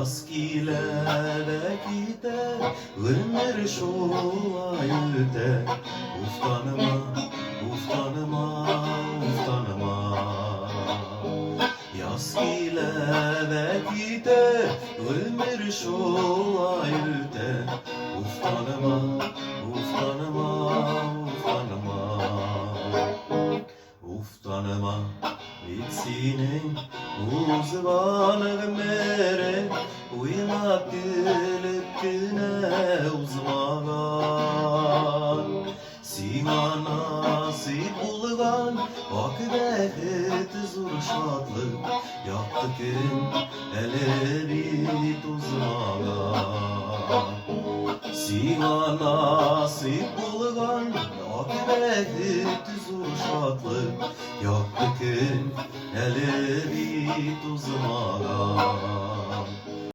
Yaskilerdekite Gönler şolayüte Uftanıma, uftanıma, uftanıma Yaskilerdekite Gönler şolayüte Uftanıma, uftanıma, uftanıma Uftanıma Bitsinin uzmanı mere Uyumak gülüktüne uzmagan Sima nasip bulgan Vakit zurşatlık Yaptıkın eleri tuzmagan Sima nasip bulgan Vakit zurşatlık Yaptıkın eleri tuzmagan